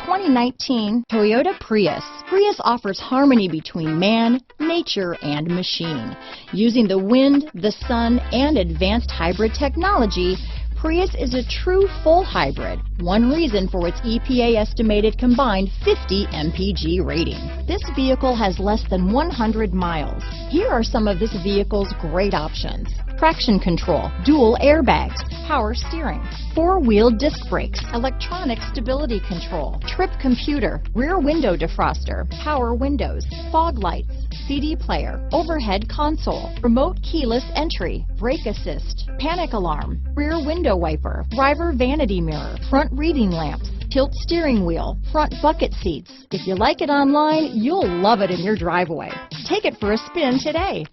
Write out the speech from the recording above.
2019 Toyota Prius. Prius offers harmony between man, nature, and machine. Using the wind, the sun, and advanced hybrid technology, Prius is a true full hybrid, one reason for its EPA estimated combined 50 MPG rating. This vehicle has less than 100 miles. Here are some of this vehicle's great options: traction control, dual airbags, power steering, four-wheel disc brakes, electronic stability control, trip computer, rear window defroster, power windows, fog lights, CD player, overhead console, remote keyless entry, brake assist, panic alarm, rear window wiper, driver vanity mirror, front reading lamps, tilt steering wheel, front bucket seats. If you like it online, you'll love it in your driveway. Take it for a spin today.